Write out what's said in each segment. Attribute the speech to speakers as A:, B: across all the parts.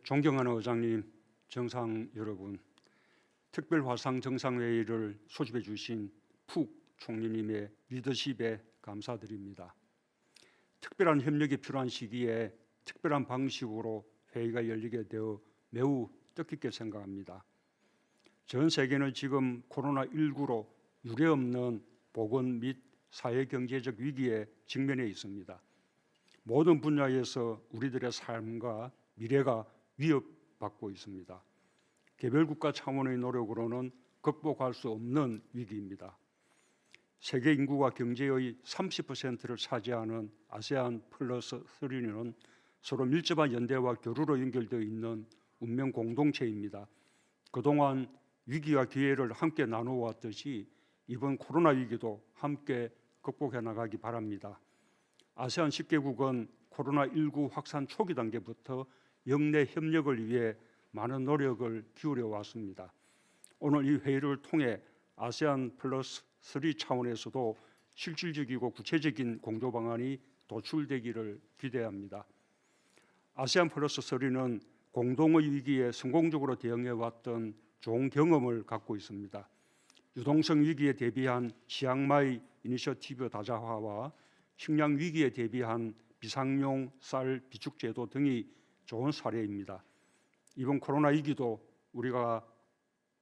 A: 존경하는 의장님, 정상 여러분, 특별화상 정상회의를 소집해 주신 푹 총리님의 리더십에 감사드립니다. 특별한 협력이 필요한 시기에 특별한 방식으로 회의가 열리게 되어 매우 뜻깊게 생각합니다. 전 세계는 지금 코로나19로 유례없는 보건 및 사회경제적 위기에 직면해 있습니다. 모든 분야에서 우리들의 삶과 미래가 위협받고 있습니다. 개별국가 차원의 노력으로는 극복할 수 없는 위기입니다. 세계 인구와 경제의 30%를 차지하는 아세안 플러스 3는 서로 밀접한 연대와 교류로 연결되어 있는 운명 공동체입니다. 그동안 위기와 기회를 함께 나누어왔듯이 이번 코로나 위기도 함께 극복해 나가기 바랍니다. 아세안 10개국은 코로나19 확산 초기 단계부터 영내 협력을 위해 많은 노력을 기울여 왔습니다. 오늘 이 회의를 통해 아세안 플러스 3 차원에서도 실질적이고 구체적인 공조 방안이 도출되기를 기대합니다. 아세안 플러스 3는 공동의 위기에 성공적으로 대응해 왔던 좋은 경험을 갖고 있습니다. 유동성 위기에 대비한 치앙마이 이니셔티브 다자화와 식량 위기에 대비한 비상용 쌀 비축 제도 등이 좋은 사례입니다. 이번 코로나 위기도 우리가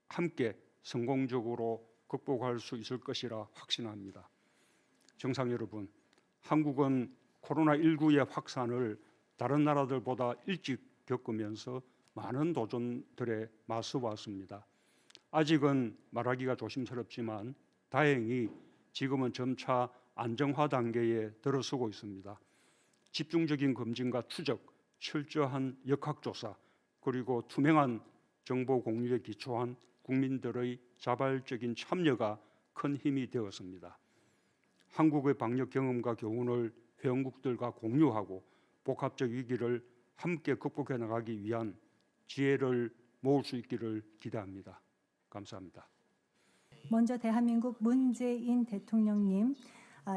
A: 함께 성공적으로 극복할 수 있을 것이라 확신합니다. 정상 여러분, 한국은 코로나19의 확산을 다른 나라들보다 일찍 겪으면서 많은 도전들에 맞서 왔습니다. 아직은 말하기가 조심스럽지만 다행히 지금은 점차 안정화 단계에 들어서고 있습니다. 집중적인 검진과 추적, 철저한 역학조사, 그리고 투명한 정보 공유에 기초한 국민들의 자발적인 참여가 큰 힘이 되었습니다. 한국의 방역 경험과 교훈을 회원국들과 공유하고 복합적 위기를 함께 극복해 나가기 위한 지혜를 모을 수 있기를 기대합니다. 감사합니다.
B: 먼저 대한민국 문재인 대통령님,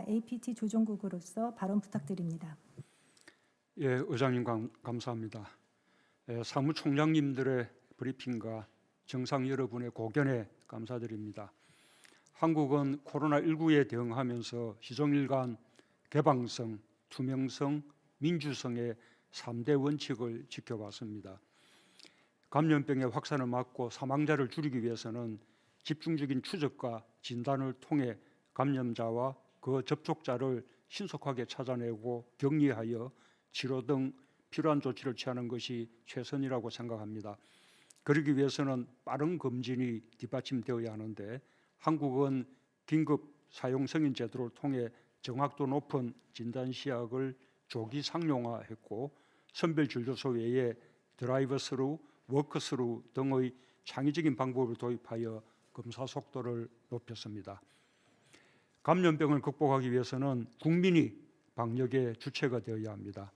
B: APT 조정국으로서 발언 부탁드립니다.
A: 예, 의장님 감사합니다. 사무총장님들의 브리핑과 정상 여러분의 고견에 감사드립니다. 한국은 코로나19에 대응하면서 시종일관 개방성, 투명성, 민주성의 3대 원칙을 지켜왔습니다. 감염병의 확산을 막고 사망자를 줄이기 위해서는 집중적인 추적과 진단을 통해 감염자와 그 접촉자를 신속하게 찾아내고 격리하여 치료 등 필요한 조치를 취하는 것이 최선이라고 생각합니다. 그러기 위해서는 빠른 검진이 뒷받침되어야 하는데 한국은 긴급 사용 승인 제도를 통해 정확도 높은 진단 시약을 조기 상용화했고 선별 진료소 외에 드라이브 스루, 워크 스루 등의 창의적인 방법을 도입하여 검사 속도를 높였습니다. 감염병을 극복하기 위해서는 국민이 방역의 주체가 되어야 합니다.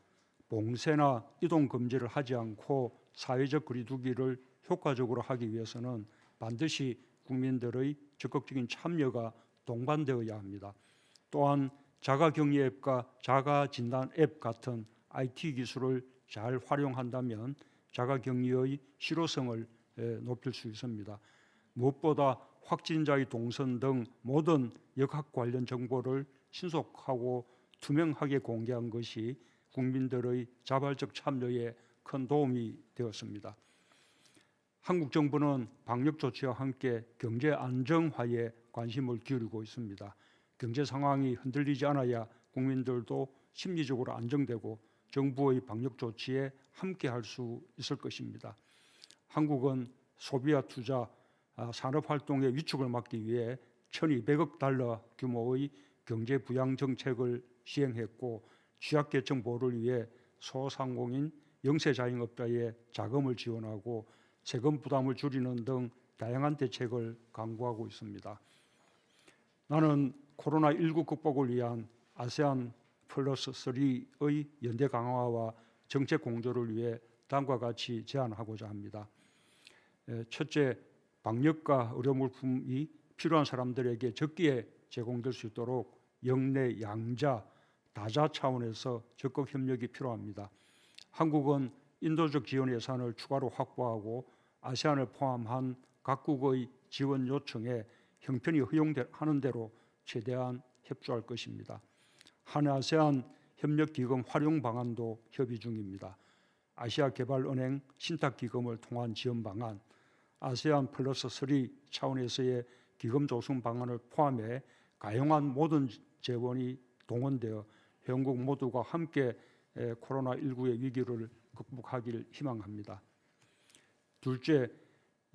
A: 봉쇄나 이동 금지를 하지 않고 사회적 거리두기를 효과적으로 하기 위해서는 반드시 국민들의 적극적인 참여가 동반되어야 합니다. 또한 자가격리 앱과 자가진단 앱 같은 IT 기술을 잘 활용한다면 자가격리의 실효성을 높일 수 있습니다. 무엇보다 확진자의 동선 등 모든 역학 관련 정보를 신속하고 투명하게 공개한 것이 국민들의 자발적 참여에 큰 도움이 되었습니다. 한국 정부는 방역 조치와 함께 경제 안정화에 관심을 기울이고 있습니다. 경제 상황이 흔들리지 않아야 국민들도 심리적으로 안정되고 정부의 방역 조치에 함께할 수 있을 것입니다. 한국은 소비와 투자, 산업활동의 위축을 막기 위해 1,200억 달러 규모의 경제 부양 정책을 시행했고 취약계층 보호를 위해 소상공인, 영세자영업자의 자금을 지원하고 세금 부담을 줄이는 등 다양한 대책을 강구하고 있습니다. 나는 코로나19 극복을 위한 아세안 플러스 3의 연대 강화와 정책 공조를 위해 다음과 같이 제안하고자 합니다. 첫째, 방역과 의료물품이 필요한 사람들에게 적기에 제공될 수 있도록 영내 양자, 다자 차원에서 적극 협력이 필요합니다. 한국은 인도적 지원 예산을 추가로 확보하고 아세안을 포함한 각국의 지원 요청에 형편이 허용하는 대로 최대한 협조할 것입니다. 한아세안 협력기금 활용 방안도 협의 중입니다. 아시아개발은행 신탁기금을 통한 지원 방안, 아세안 플러스 3 차원에서의 기금 조성 방안을 포함해 가용한 모든 재원이 동원되어 회원국 모두가 함께 코로나19의 위기를 극복하기를 희망합니다. 둘째,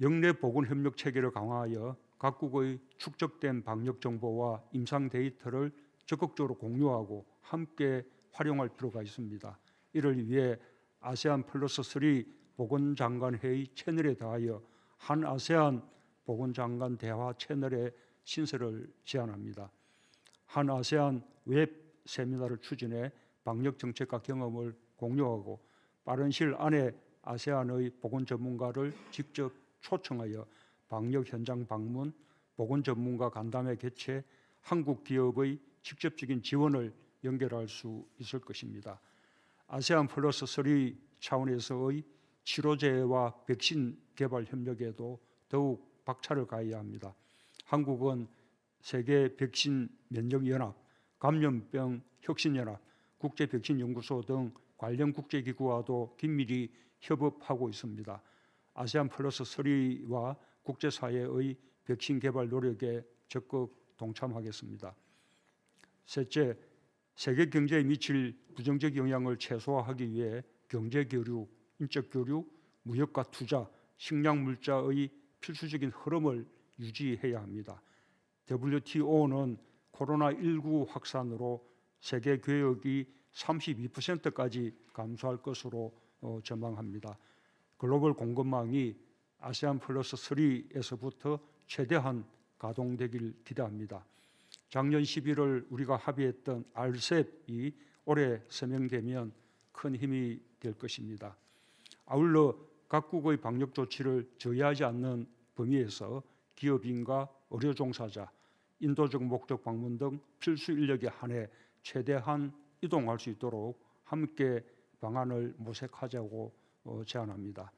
A: 영내 보건 협력 체계를 강화하여 각국의 축적된 방역 정보와 임상 데이터를 적극적으로 공유하고 함께 활용할 필요가 있습니다. 이를 위해 아세안 플러스 3 보건장관 회의 채널에 더하여 한 아세안 보건장관 대화 채널의 신설을 제안합니다. 한 아세안 웹 세미나를 추진해 방역 정책과 경험을 공유하고 빠른 시일 안에 아세안의 보건 전문가를 직접 초청하여 방역 현장 방문, 보건 전문가 간담회 개최, 한국 기업의 직접적인 지원을 연결할 수 있을 것입니다. 아세안 플러스 3 차원에서의 치료제와 백신 개발 협력에도 더욱 박차를 가해야 합니다. 한국은 세계 백신 면역연합, 감염병 혁신연합, 국제백신연구소 등 관련 국제기구와도 긴밀히 협업하고 있습니다. 아세안 플러스 3와 국제사회의 백신 개발 노력에 적극 동참하겠습니다. 셋째, 세계 경제에 미칠 부정적 영향을 최소화하기 위해 경제 교류, 인적 교류, 무역과 투자, 식량 물자의 필수적인 흐름을 유지해야 합니다. WTO는 코로나19 확산으로 세계 교역이 32%까지 감소할 것으로 전망합니다. 글로벌 공급망이 아세안 플러스 3에서부터 최대한 가동되길 기대합니다. 작년 11월 우리가 합의했던 RCEP이 올해 서명되면 큰 힘이 될 것입니다. 아울러 각국의 방역 조치를 저해하지 않는 범위에서 기업인과 의료 종사자, 인도적 목적 방문 등 필수 인력에 한해 최대한 이동할 수 있도록 함께 방안을 모색하자고 제안합니다.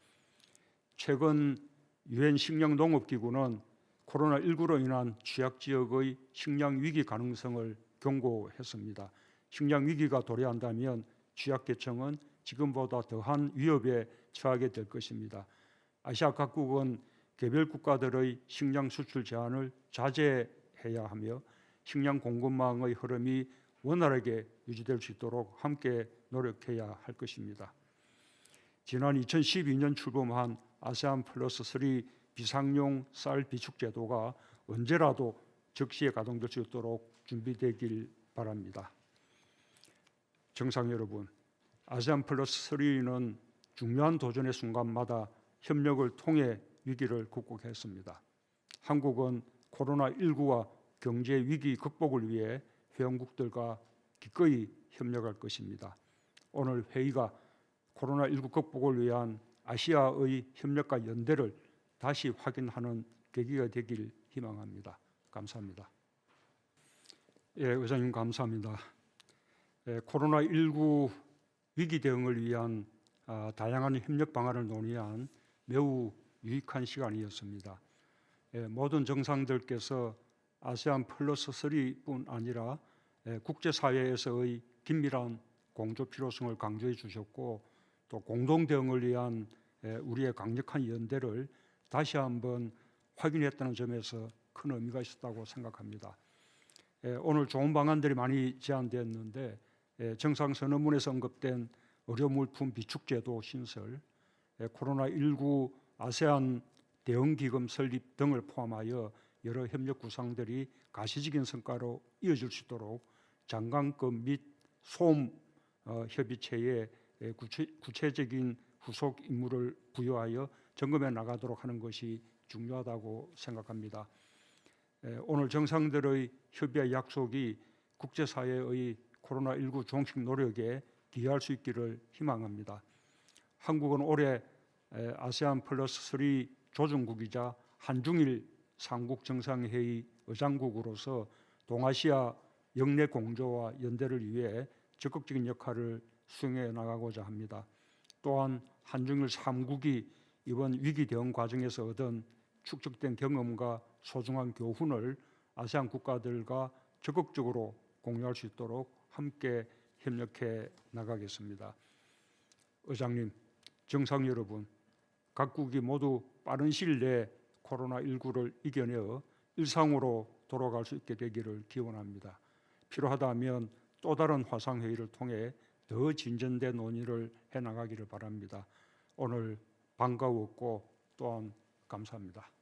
A: 최근 유엔 식량농업기구는 코로나19로 인한 취약 지역의 식량 위기 가능성을 경고했습니다. 식량 위기가 도래한다면 취약계층은 지금보다 더한 위협에 처하게 될 것입니다. 아시아 각국은 개별 국가들의 식량 수출 제한을 자제해야 하며 식량 공급망의 흐름이 원활하게 유지될 수 있도록 함께 노력해야 할 것입니다. 지난 2012년 출범한 아세안 플러스 3 비상용 쌀 비축 제도가 언제라도 적시에 가동될 수 있도록 준비되길 바랍니다. 정상 여러분, 아세안 플러스 3는 중요한 도전의 순간마다 협력을 통해 위기를 극복했습니다. 한국은 코로나19와 경제 위기 극복을 위해 회원국들과 기꺼이 협력할 것입니다. 오늘 회의가 코로나19 극복을 위한 아시아의 협력과 연대를 다시 확인하는 계기가 되길 희망합니다. 감사합니다. 의장님 감사합니다. 코로나19 위기 대응을 위한 다양한 협력 방안을 논의한 매우 유익한 시간이었습니다. 모든 정상들께서 아세안 플러스 3뿐 아니라 국제사회에서의 긴밀한 공조 필요성을 강조해 주셨고 또 공동 대응을 위한 우리의 강력한 연대를 다시 한번 확인했다는 점에서 큰 의미가 있었다고 생각합니다. 오늘 좋은 방안들이 많이 제안되었는데 정상선언문에서 언급된 의료물품 비축제도 신설, 코로나19 아세안 대응기금 설립 등을 포함하여 여러 협력 구상들이 가시적인 성과로 이어질 수 있도록 장관급 및 소음 협의체에 구체적인 후속 임무를 부여하여 점검해 나가도록 하는 것이 중요하다고 생각합니다. 오늘 정상들의 협의와 약속이 국제사회의 코로나19 종식 노력에 기여할 수 있기를 희망합니다. 한국은 올해 아세안 플러스 3 조정국이자 한중일 삼국 정상회의 의장국으로서 동아시아 영내 공조와 연대를 위해 적극적인 역할을 수행해 나가고자 합니다. 또한 한중일 3국이 이번 위기 대응 과정에서 얻은 축적된 경험과 소중한 교훈을 아세안 국가들과 적극적으로 공유할 수 있도록 함께 협력해 나가겠습니다. 의장님, 정상 여러분, 각국이 모두 빠른 시일 내에 코로나19를 이겨내어 일상으로 돌아갈 수 있게 되기를 기원합니다. 필요하다면 또 다른 화상회의를 통해 더 진전된 논의를 해나가기를 바랍니다. 오늘 반가웠고 또한 감사합니다.